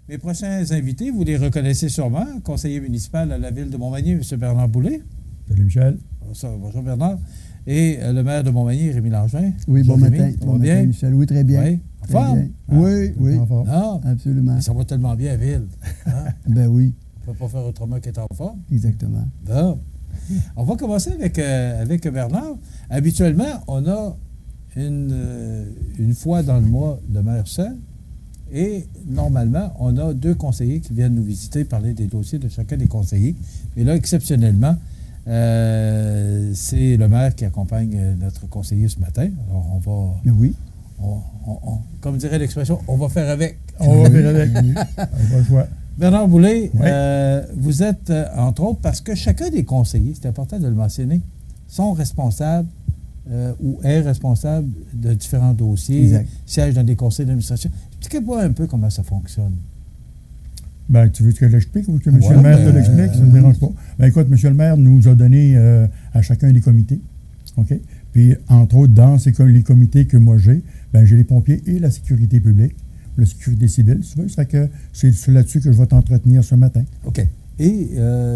Mes prochains invités, vous les reconnaissez sûrement. Conseiller municipal à la ville de Montmagny, M. Bernard Boulay. Salut Michel. Bonjour Bernard. Et le maire de Montmagny, Rémi Langevin. Oui, bonjour, bon Rémi. matin. Bon bien? matin, Michel. Oui, très bien. Oui, en forme? Oui. Ah, Absolument. ça va tellement bien à ville. Hein? Ben oui. On ne peut pas faire autrement qu'être en forme. Exactement. Bon. On va commencer avec Bernard. Habituellement, on a une fois dans le mois de maire seul. Et normalement, on a 2 conseillers qui viennent nous visiter, parler des dossiers de chacun des conseillers. Mais là, exceptionnellement, c'est le maire qui accompagne notre conseiller ce matin. Alors, on va... Mais oui. Comme dirait l'expression, on va faire avec. On va faire avec. On va le choix. Bernard Boulay, Oui. vous êtes, entre autres, parce que chacun des conseillers, c'est important de le mentionner, sont responsables ou est responsable de différents dossiers, Exact. siègent dans des conseils d'administration. Expliquez-moi un peu comment ça fonctionne. Ben, tu veux que je l'explique ou que M. Ouais, le maire te ben, l'explique? Ça ne me dérange pas. Ben, écoute, M. le maire nous a donné à chacun des comités. OK? Puis, entre autres, dans les comités que moi j'ai, ben, j'ai les pompiers et la sécurité publique, la sécurité civile, si tu veux. Ça fait que c'est là-dessus que je vais t'entretenir ce matin. OK. Et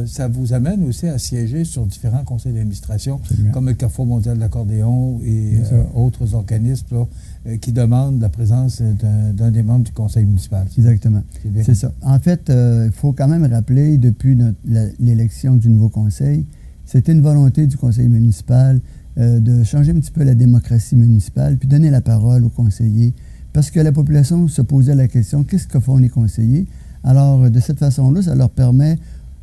ça vous amène aussi à siéger sur différents conseils d'administration, Absolument. comme le Carrefour mondial de l'accordéon et Bien sûr. autres organismes là, qui demandent la présence d'un des membres du conseil municipal. Exactement. C'est bien. C'est ça. En fait, il faut quand même rappeler, depuis l'élection du nouveau conseil, c'était une volonté du conseil municipal de changer un petit peu la démocratie municipale, puis donner la parole aux conseillers, parce que la population se posait la question, qu'est-ce que font les conseillers? Alors, de cette façon-là, ça permet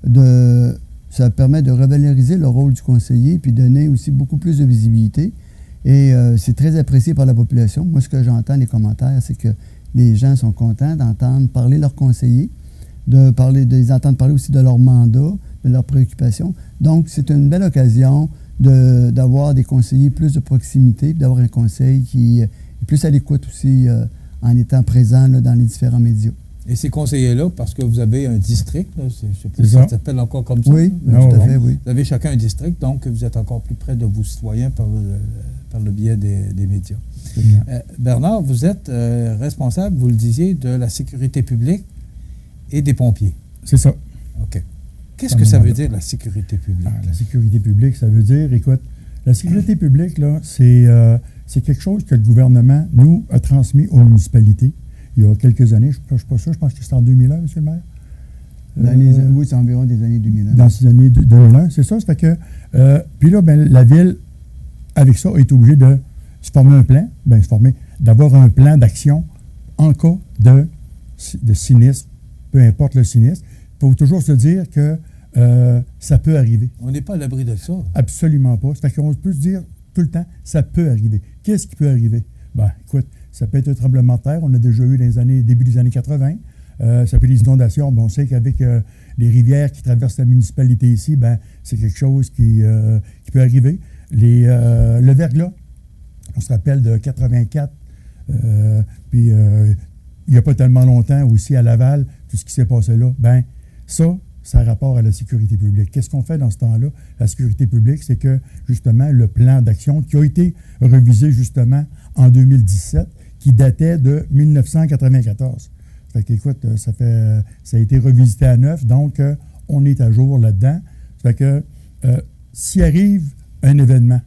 de revaloriser le rôle du conseiller, puis donner aussi beaucoup plus de visibilité. Et c'est très apprécié par la population. Moi, ce que j'entends, les commentaires, c'est que les gens sont contents d'entendre parler leurs conseillers, de les entendre parler aussi de leur mandat, de leurs préoccupations. Donc, c'est une belle occasion d'avoir des conseillers plus de proximité, puis d'avoir un conseil qui est plus à l'écoute aussi en étant présent là, dans les différents médias. Et ces conseillers-là, parce que vous avez un district, là, je ne sais pas C'est si ça. ça s'appelle encore comme ça. Oui, là. tout à bon. fait, oui. Vous avez chacun un district, donc vous êtes encore plus près de vos citoyens par le biais des médias. Absolument. Bernard, vous êtes responsable, vous le disiez, de la sécurité publique et des pompiers. C'est ça. OK. Qu'est-ce que ça veut dire, la sécurité publique? Ah, la sécurité publique, ça veut dire, écoute, la sécurité publique, là, c'est quelque chose que le gouvernement nous a transmis aux municipalités il y a quelques années. Je ne suis pas sûr, je pense que c'est en 2001, M. le maire. Oui, c'est environ des années 2001. Dans ces années 2001, c'est ça. Ça fait que, puis là, ben, la ville, avec ça, est obligée de se former un plan, d'avoir un plan d'action en cas de sinistre, peu importe le sinistre. Il faut toujours se dire que ça peut arriver. On n'est pas à l'abri de ça. Absolument pas. Ça fait qu'on peut se dire tout le temps, ça peut arriver. Qu'est-ce qui peut arriver? Ben, écoute, ça peut être un tremblement de terre. On a déjà eu dans début des années 80. Ça peut être des inondations. Ben, on sait qu'avec les rivières qui traversent la municipalité ici, ben, c'est quelque chose qui peut arriver. Le verglas, on se rappelle de 84. Puis, il n'y a pas tellement longtemps aussi à Laval, tout ce qui s'est passé là. Ben, ça a rapport à la sécurité publique. Qu'est-ce qu'on fait dans ce temps-là? La sécurité publique, c'est que, justement, le plan d'action qui a été revisé, justement, en 2017, qui datait de 1994. Fait qu'écoute, ça a été revisité à neuf, donc on est à jour là-dedans. Fait que, s'il arrive un événement,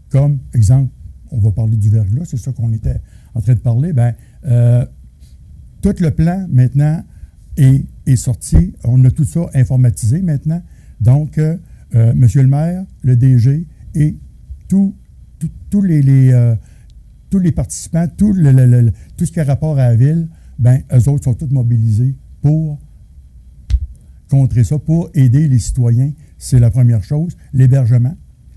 comme, exemple, on va parler du verglas, c'est ça qu'on était en train de parler, ben, tout le plan, maintenant, est sorti. On a tout ça informatisé maintenant. Donc, Monsieur le maire, le DG et tous les participants, tout ce qui a rapport à la ville, ben, eux autres sont tous mobilisés pour contrer ça, pour aider les citoyens. C'est la première chose. L'hébergement.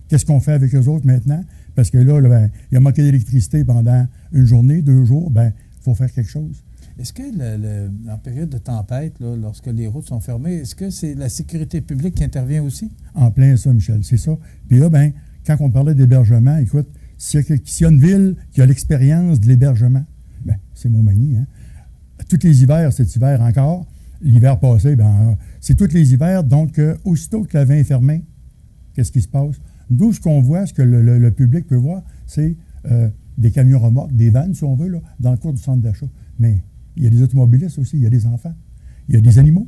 Qu'est-ce qu'on fait avec eux autres maintenant? Parce que là, ben, il a manqué d'électricité pendant une journée, 2 jours, ben, il faut faire quelque chose. Est-ce que, en période de tempête, là, lorsque les routes sont fermées, est-ce que c'est la sécurité publique qui intervient aussi? En plein ça, Michel, c'est ça. Puis là, ben, quand on parlait d'hébergement, écoute, s'il y a une ville qui a l'expérience de l'hébergement, ben, c'est Montmagny, hein? Tous les hivers, cet hiver encore, l'hiver passé, ben, c'est tous les hivers, donc aussitôt que la vin est fermée, qu'est-ce qui se passe? Nous, ce qu'on voit, ce que le public peut voir, c'est des camions remorques, des vannes, si on veut, là, dans le cours du centre d'achat. Mais il y a des automobilistes aussi, il y a des enfants. il y a des animaux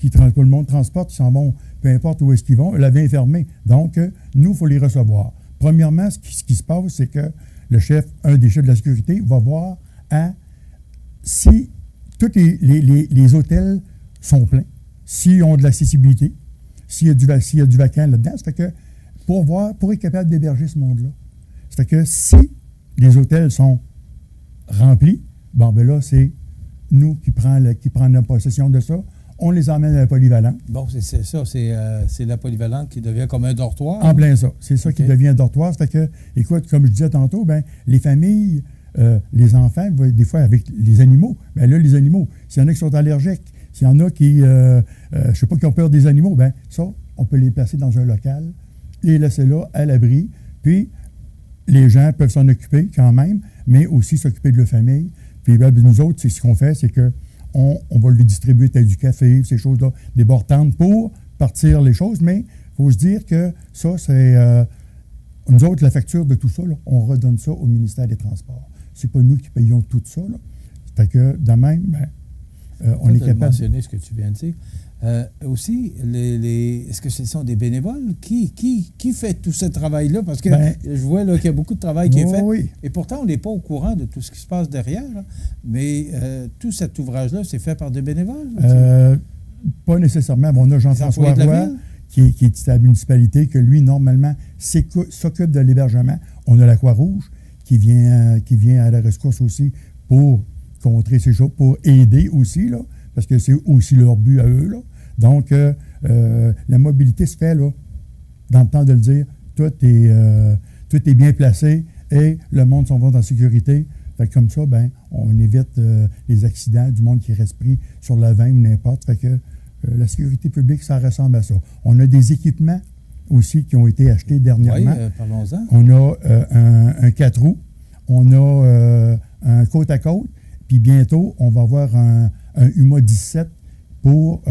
tout le monde transporte, ils s'en vont, peu importe où est-ce qu'ils vont, la vie est fermée. Donc, nous, il faut les recevoir. Premièrement, ce qui se passe, c'est que un des chefs de la sécurité, va voir si tous les hôtels sont pleins, s'ils ont de l'accessibilité, s'il y a du vacant là-dedans. Ça fait que pour être capable d'héberger ce monde-là. Ça fait que si les hôtels sont remplis, ben là, c'est nous qui prenons possession de ça. On les emmène à la polyvalente. Bon, c'est ça, c'est la polyvalente qui devient comme un dortoir. En plein ça. C'est ça qui devient un dortoir. Ça fait que, écoute, comme je disais tantôt, ben, les familles, les enfants, des fois avec les animaux, ben là, les animaux, s'il y en a qui sont allergiques, s'il y en a qui, je sais pas, qui ont peur des animaux, ben ça, on peut les placer dans un local, les laisser là, à l'abri, puis les gens peuvent s'en occuper quand même, mais aussi s'occuper de leur famille. Puis ben, nous autres, c'est ce qu'on fait, c'est que on va lui distribuer du café, ces choses-là, des bortantes pour partir les choses, mais il faut se dire que ça, c'est... nous autres, la facture de tout ça, là, on redonne ça au ministère des Transports. C'est pas nous qui payons tout ça. Là. Fait que, de même, on est capable... de mentionner ce que tu viens de dire. Aussi, est-ce que ce sont des bénévoles? Qui fait tout ce travail-là? Parce que je vois là, qu'il y a beaucoup de travail qui est fait. Oui. Et pourtant, on n'est pas au courant de tout ce qui se passe derrière. Là. Mais tout cet ouvrage-là, c'est fait par des bénévoles? Pas nécessairement. Bon, on a Jean-François Roy, qui est à la municipalité, que lui, normalement, s'occupe de l'hébergement. On a la Croix-Rouge, qui vient à la rescousse aussi pour contrer ces choses, pour aider aussi, là, parce que c'est aussi leur but à eux. Là. Donc, la mobilité se fait, là, dans le temps de le dire, tout est bien placé et le monde s'en va en sécurité. Fait que comme ça, ben, on évite les accidents du monde qui reste pris sur la 20 ou n'importe. Fait que la sécurité publique, ça ressemble à ça. On a des équipements aussi qui ont été achetés dernièrement. Oui, parlons-en. On a un 4 roues, on a un côte à côte, puis bientôt, on va avoir un UMA 17 pour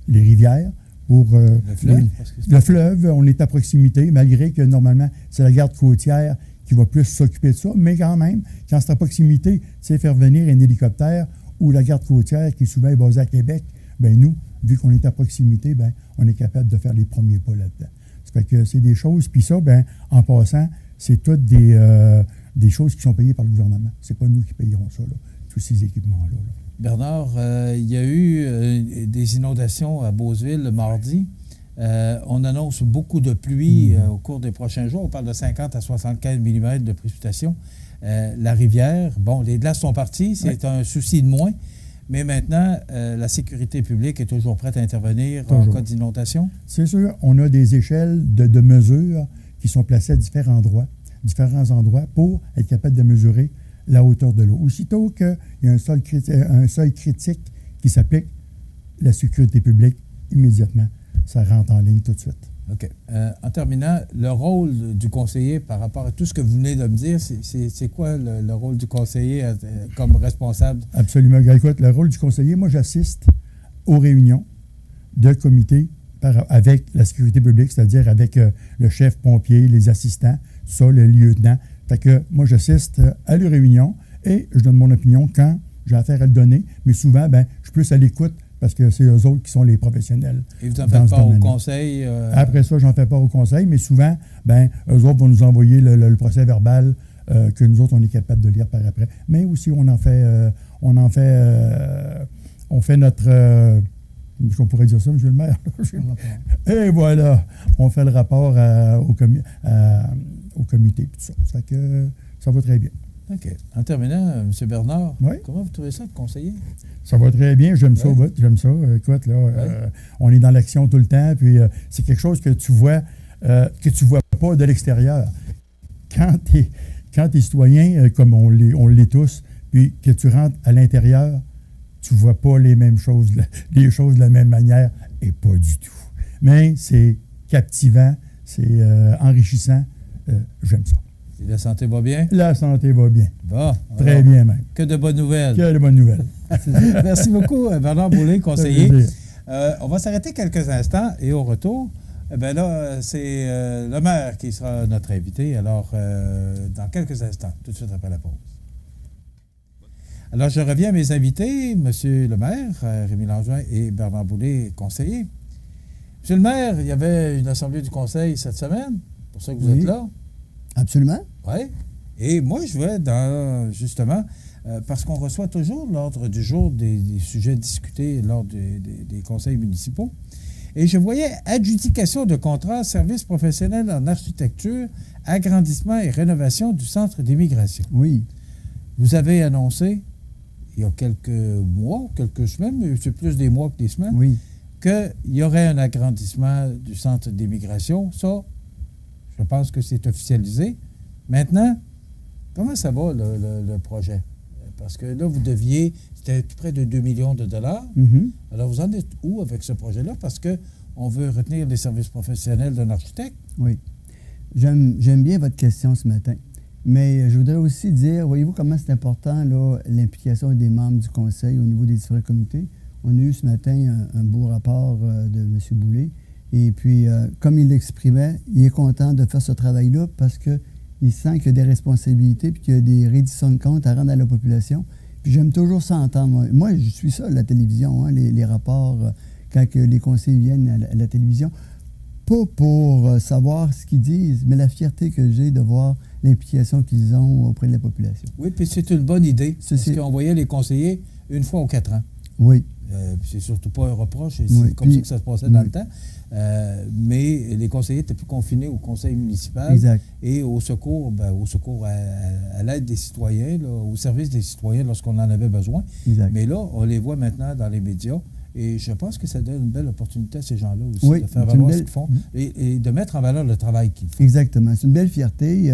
les rivières, pour le fleuve. On est à proximité, malgré que normalement, c'est la garde côtière qui va plus s'occuper de ça. Mais quand même, quand c'est à proximité, c'est faire venir un hélicoptère ou la garde côtière qui souvent est basée à Québec, bien nous, vu qu'on est à proximité, bien, on est capable de faire les premiers pas là-dedans. Ça fait que c'est des choses, puis ça, bien, en passant, c'est toutes des choses qui sont payées par le gouvernement. C'est pas nous qui payerons ça, là, tous ces équipements-là. Là. Bernard, il y a eu des inondations à Beauceville le mardi. On annonce beaucoup de pluie au cours des prochains jours. On parle de 50 à 75 mm de précipitations. La rivière, bon, les glaces sont parties, c'est un souci de moins. Mais maintenant, la sécurité publique est toujours prête à intervenir en cas d'inondation? C'est sûr. On a des échelles de mesures qui sont placées à différents endroits pour être capable de mesurer la hauteur de l'eau. Aussitôt qu'il y a un seuil critique qui s'applique, la sécurité publique, immédiatement, ça rentre en ligne tout de suite. OK. En terminant, le rôle du conseiller par rapport à tout ce que vous venez de me dire, c'est quoi le rôle du conseiller comme responsable? Absolument. Écoute, le rôle du conseiller, moi, j'assiste aux réunions de comité avec la sécurité publique, c'est-à-dire avec le chef pompier, les assistants, ça, le lieutenant. Fait que moi, j'assiste à leurs réunions et je donne mon opinion quand j'ai affaire à le donner. Mais souvent, ben, je suis plus à l'écoute parce que c'est eux autres qui sont les professionnels. Et vous n'en faites pas au conseil? Après ça, j'en fais pas au conseil, mais souvent, ben, eux autres vont nous envoyer le procès verbal que nous autres, on est capable de lire par après. Mais aussi, on fait notre... est-ce qu'on pourrait dire ça, M. le maire? Et voilà, on fait le rapport au comité. Tout ça. Ça fait que ça va très bien. OK. En terminant, M. Bernard, comment vous trouvez ça de conseiller? Ça va très bien. J'aime ça. Écoute, là, on est dans l'action tout le temps. Puis c'est quelque chose que tu vois pas de l'extérieur. Quand tu es citoyen, comme on l'est tous, puis que tu rentres à l'intérieur, tu ne vois pas les mêmes choses, les choses de la même manière, et pas du tout. Mais c'est captivant, c'est enrichissant. J'aime ça. Et la santé va bien? La santé va bien. Bon. Très bien même. Que de bonnes nouvelles. Que de bonnes nouvelles. Merci beaucoup, Bernard Boulay, conseiller. On va s'arrêter quelques instants et au retour, là, c'est le maire qui sera notre invité. Alors, dans quelques instants, tout de suite après la pause. Alors, je reviens à mes invités, M. le maire, Rémi Langevin et Bernard Boulay, conseiller. M. le maire, il y avait une assemblée du conseil cette semaine, pour ça que vous êtes là. Absolument. Oui. Et moi, je vais dans, justement, parce qu'on reçoit toujours l'ordre du jour des sujets discutés lors des conseils municipaux. Et je voyais adjudication de contrats, services professionnels en architecture, agrandissement et rénovation du centre d'immigration. Oui. Vous avez annoncé, il y a quelques mois, quelques semaines, mais c'est plus des mois que des semaines, Oui. qu'il y aurait un agrandissement du centre d'immigration. Ça, je pense que c'est officialisé. Maintenant, comment ça va, le projet? Parce que là, vous deviez, c'était près de 2 millions de dollars. Mhm. Alors, vous en êtes où avec ce projet-là? Parce qu'on veut retenir les services professionnels d'un architecte. Oui. J'aime bien votre question ce matin. Mais je voudrais aussi dire, voyez-vous comment c'est important l'implication des membres du conseil au niveau des différents comités. On a eu ce matin un beau rapport de M. Boulay. Et puis, comme il l'exprimait, il est content de faire ce travail-là parce qu'il sent qu'il y a des responsabilités puis qu'il y a des redditions de comptes à rendre à la population. Puis j'aime toujours ça entendre. Moi, je suis ça, la télévision, hein, les rapports, quand que les conseillers viennent à la télévision. Pas pour savoir ce qu'ils disent, mais la fierté que j'ai de voir l'implication qu'ils ont auprès de la population. Oui, puis c'est une bonne idée. Ceci... Parce qu'on voyait les conseillers une fois aux 4 ans. Oui. C'est surtout pas un reproche, c'est oui. comme ça que ça se passait dans le temps. Mais les conseillers étaient plus confinés au conseil municipal exact. Et au secours à l'aide des citoyens, là, au service des citoyens lorsqu'on en avait besoin. Exact. Mais là, on les voit maintenant dans les médias. Et je pense que ça donne une belle opportunité à ces gens-là aussi oui, de faire valoir ce qu'ils font et de mettre en valeur le travail qu'ils font. Exactement. C'est une belle fierté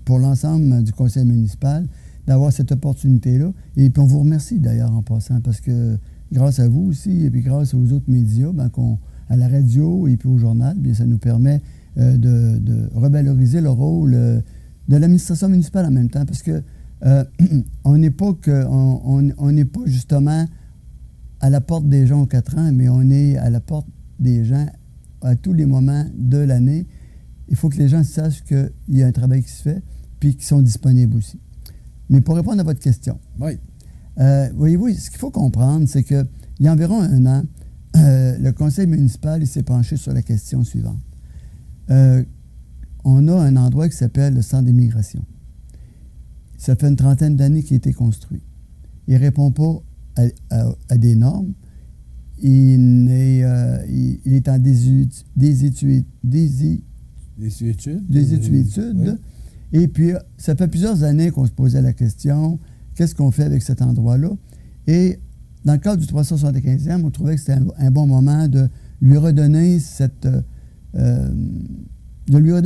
pour l'ensemble du conseil municipal d'avoir cette opportunité-là. Et puis on vous remercie d'ailleurs en passant parce que grâce à vous aussi et puis grâce aux autres médias, à la radio et puis au journal, bien, ça nous permet de revaloriser le rôle de l'administration municipale en même temps parce que on n'est pas justement à la porte des gens aux 4 ans, mais on est à la porte des gens à tous les moments de l'année. Il faut que les gens sachent qu'il y a un travail qui se fait, puis qu'ils sont disponibles aussi. Mais pour répondre à votre question, oui. Voyez-vous, ce qu'il faut comprendre, c'est qu'il y a environ 1 an, le conseil municipal s'est penché sur la question suivante. On a un endroit qui s'appelle le centre d'immigration. Ça fait une 30aine d'années qu'il a été construit. Il ne répond pas à des normes. Il est en désuétude. Oui. Et puis, ça fait plusieurs années qu'on se posait la question, qu'est-ce qu'on fait avec cet endroit-là? Et dans le cadre du 375e, on trouvait que c'était un bon moment de lui redonner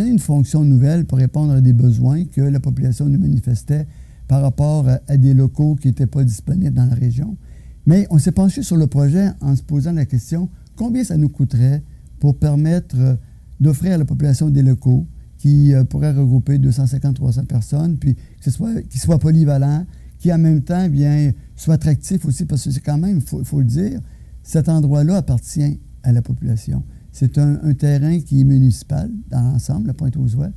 une fonction nouvelle pour répondre à des besoins que la population nous manifestait par rapport à des locaux qui n'étaient pas disponibles dans la région. Mais on s'est penché sur le projet en se posant la question, combien ça nous coûterait pour permettre d'offrir à la population des locaux qui pourraient regrouper 250-300 personnes, puis qui soient polyvalents, qui en même temps soient attractifs aussi, parce que c'est quand même, il faut le dire, cet endroit-là appartient à la population. C'est un terrain qui est municipal dans l'ensemble, la Pointe-aux-Oies.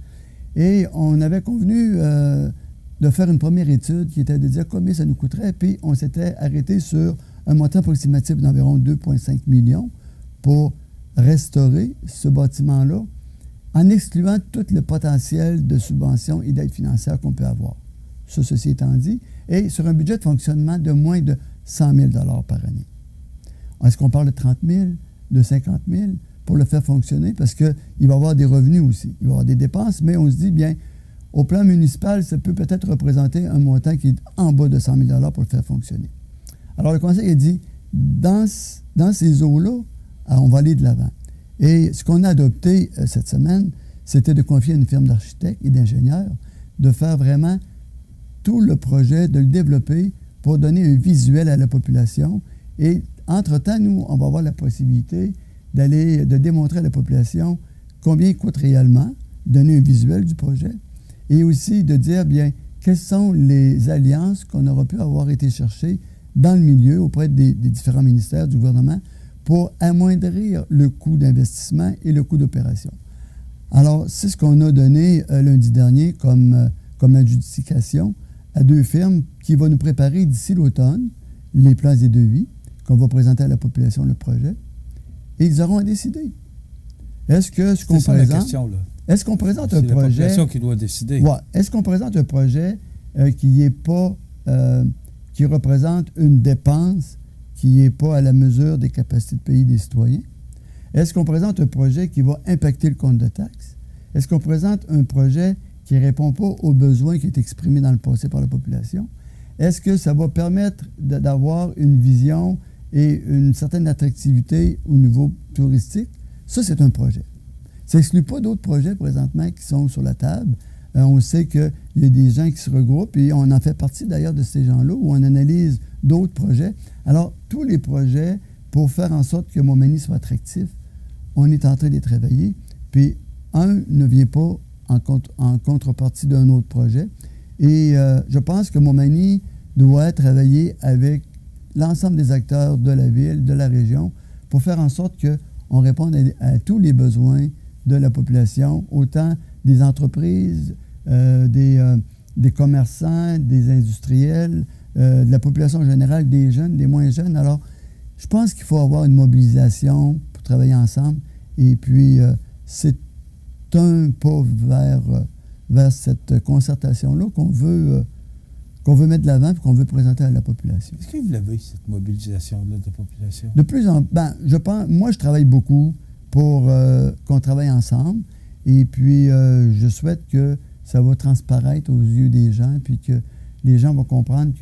Et on avait convenu de faire une première étude qui était de dire combien ça nous coûterait, puis on s'était arrêté sur un montant approximatif d'environ 2,5 millions pour restaurer ce bâtiment-là, en excluant tout le potentiel de subventions et d'aides financières qu'on peut avoir. Ça, ceci étant dit, et sur un budget de fonctionnement de moins de 100 000 $ par année. Est-ce qu'on parle de 30 000, de 50 000 pour le faire fonctionner? Parce qu'il va y avoir des revenus aussi, il va y avoir des dépenses, mais on se dit, bien, au plan municipal, ça peut peut-être représenter un montant qui est en bas de 100 000 $ pour le faire fonctionner. Alors, le conseil a dit, dans ces eaux-là, on va aller de l'avant. Et ce qu'on a adopté cette semaine, c'était de confier à une firme d'architectes et d'ingénieurs de faire vraiment tout le projet, de le développer pour donner un visuel à la population. Et entre-temps, nous, on va avoir la possibilité de démontrer à la population combien il coûte réellement, donner un visuel du projet, et aussi de dire, bien, quelles sont les alliances qu'on aura pu avoir été chercher dans le milieu auprès des différents ministères du gouvernement pour amoindrir le coût d'investissement et le coût d'opération. Alors, c'est ce qu'on a donné lundi dernier comme adjudication à 2 firmes qui vont nous préparer d'ici l'automne les plans et devis qu'on va présenter à la population, le projet. Et ils auront à décider. Est-ce que ce qu'on C'est ça la présente... question, là. Est-ce qu'on présente un C'est la projet... population qui doit décider. Ouais. Est-ce qu'on présente un projet qui est pas... qui représente une dépense qui n'est pas à la mesure des capacités de payer des citoyens? Est-ce qu'on présente un projet qui va impacter le compte de taxes? Est-ce qu'on présente un projet qui ne répond pas aux besoins qui est exprimés dans le passé par la population? Est-ce que ça va permettre d'avoir une vision et une certaine attractivité au niveau touristique? Ça, c'est un projet. Ça n'exclut pas d'autres projets présentement qui sont sur la table. On sait qu'il y a des gens qui se regroupent et on en fait partie d'ailleurs de ces gens-là où on analyse d'autres projets. Alors, tous les projets, pour faire en sorte que Montmagny soit attractif, on est en train de les travailler. Puis, un ne vient pas en contrepartie d'un autre projet. Et je pense que Montmagny doit travailler avec l'ensemble des acteurs de la ville, de la région, pour faire en sorte qu'on réponde à tous les besoins de la population, autant des entreprises, des commerçants, des industriels, de la population générale, des jeunes, des moins jeunes. Alors, je pense qu'il faut avoir une mobilisation pour travailler ensemble. Et puis, c'est un pas vers cette concertation-là qu'on veut mettre de l'avant et qu'on veut présenter à la population. Est-ce que vous l'avez, cette mobilisation-là de la population? De plus en plus, je pense, moi, je travaille beaucoup pour qu'on travaille ensemble. Et puis, je souhaite que ça va transparaître aux yeux des gens, puis que les gens vont comprendre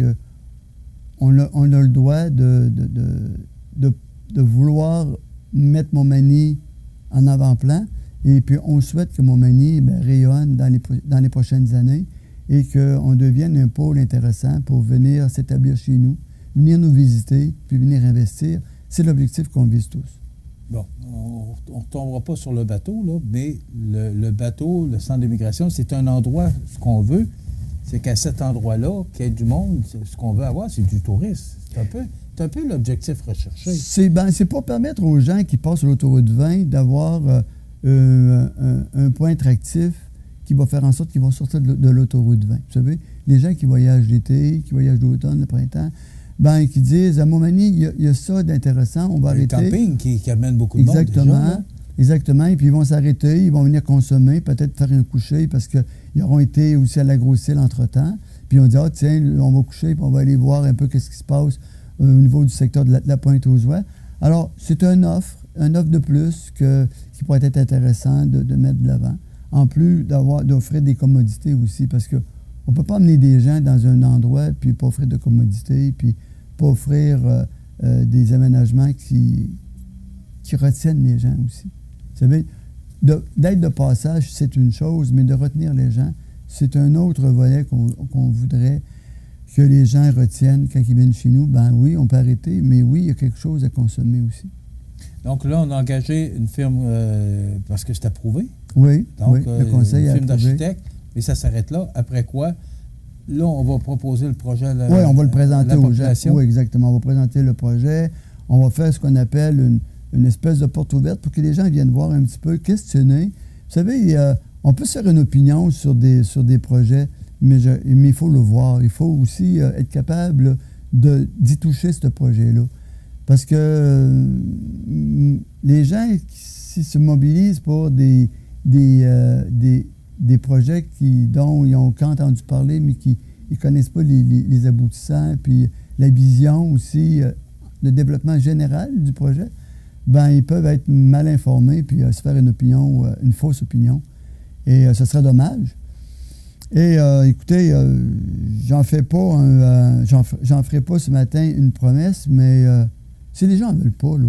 qu'on a le droit de vouloir mettre Montmagny en avant-plan. Et puis, on souhaite que Montmagny rayonne dans les prochaines années et qu'on devienne un pôle intéressant pour venir s'établir chez nous, venir nous visiter, puis venir investir. C'est l'objectif qu'on vise tous. Bon, on ne retombera pas sur le bateau, là, mais le bateau, le centre d'immigration, c'est un endroit, ce qu'on veut, c'est qu'à cet endroit-là, qu'il y ait du monde, ce qu'on veut avoir, c'est du tourisme. C'est un peu l'objectif recherché. C'est pour permettre aux gens qui passent sur l'autoroute 20 d'avoir un point attractif qui va faire en sorte qu'ils vont sortir de l'autoroute 20. Vous savez, les gens qui voyagent l'été, qui voyagent l'automne, le printemps, qui disent, à Montmagny, il y a ça d'intéressant, on va arrêter. Le camping qui amène beaucoup de Exactement, monde déjà. Exactement, et puis ils vont s'arrêter, ils vont venir consommer, peut-être faire un coucher, parce qu'ils auront été aussi à la Grosse-Île entre-temps. Puis on dit, tiens, on va coucher, puis on va aller voir un peu ce qui se passe au niveau du secteur de la Pointe-aux-Oies. Alors, c'est une offre de plus qui pourrait être intéressant de mettre de l'avant, en plus d'offrir des commodités aussi, parce qu'on ne peut pas amener des gens dans un endroit, puis pas offrir de commodités, puis pas offrir des aménagements qui retiennent les gens aussi. Vous savez, d'être de passage, c'est une chose, mais de retenir les gens, c'est un autre volet qu'on voudrait que les gens retiennent quand ils viennent chez nous. Ben oui, on peut arrêter, mais oui, il y a quelque chose à consommer aussi. Donc là, on a engagé une firme parce que c'est approuvé. Oui, donc, oui, le conseil a une firme approuvé. d'architecte, mais ça s'arrête là. Après quoi, là, on va proposer le projet à la Oui, on va le présenter aux gens. population. Oui, exactement. On va présenter le projet. On va faire ce qu'on appelle une espèce de porte ouverte pour que les gens viennent voir un petit peu, questionner. Vous savez, on peut se faire une opinion sur des projets, mais il faut le voir. Il faut aussi être capable d'y toucher, ce projet-là. Parce que les gens qui se mobilisent pour des projets dont ils ont entendu parler, mais qui ne connaissent pas les aboutissants, puis la vision aussi, le développement général du projet, ils peuvent être mal informés puis se faire une opinion, une fausse opinion. Et ce serait dommage. Et écoutez, j'en ferai pas ce matin une promesse, mais si les gens ne veulent pas, là,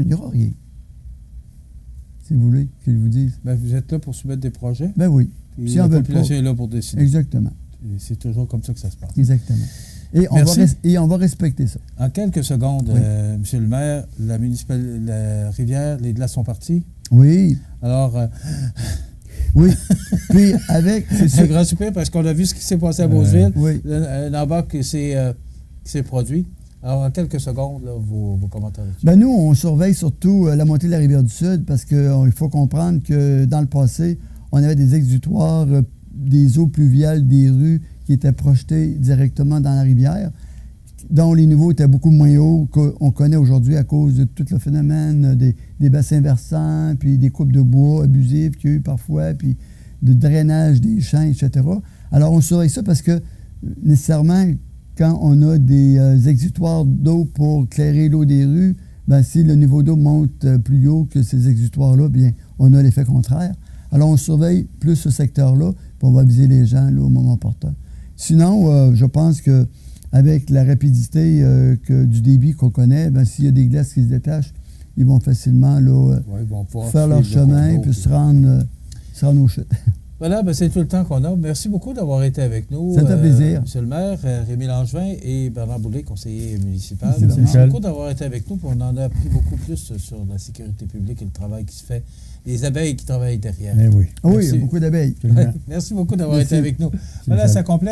il n'y aura rien. Si vous voulez que je vous dise. Vous êtes là pour soumettre des projets? Ben oui. Et Si la on veut population pas. est là pour décider. Exactement. Et c'est toujours comme ça que ça se passe. Exactement. Et on va respecter ça. En quelques secondes, Oui. Monsieur le maire, la rivière, les glaces sont parties. Oui. Alors, Oui. Puis avec... c'est un grand soupir parce qu'on a vu ce qui s'est passé à Beauceville. Oui. Un embarque qui s'est produit. Alors, en quelques secondes, là, vos commentaires là-dessus. Ben nous, on surveille surtout la montée de la rivière du Sud parce qu'il faut comprendre que dans le passé, on avait des exutoires, des eaux pluviales, des rues qui étaient projetés directement dans la rivière, dont les niveaux étaient beaucoup moins hauts qu'on connaît aujourd'hui à cause de tout le phénomène des bassins versants, puis des coupes de bois abusives qu'il y a eu parfois, puis de drainage des champs, etc. Alors, on surveille ça parce que, nécessairement, quand on a des exutoires d'eau pour clairer l'eau des rues, ben, si le niveau d'eau monte plus haut que ces exutoires-là, bien, on a l'effet contraire. Alors, on surveille plus ce secteur-là, puis on va viser les gens là, au moment opportun. Sinon, je pense que avec la rapidité du débit qu'on connaît, ben, s'il y a des glaces qui se détachent, ils vont facilement là, faire leur chemin puis se rendre aux chutes. Voilà, ben c'est tout le temps qu'on a. Merci beaucoup d'avoir été avec nous. C'est un plaisir. Monsieur le maire, Rémi Langevin et Bernard Boulay, conseiller municipal. Merci beaucoup d'avoir été avec nous. Puis on en a appris beaucoup plus sur la sécurité publique et le travail qui se fait. Les abeilles qui travaillent derrière. Eh oui. Oui, il y a beaucoup d'abeilles. Merci beaucoup d'avoir été avec nous. Voilà, ça complète.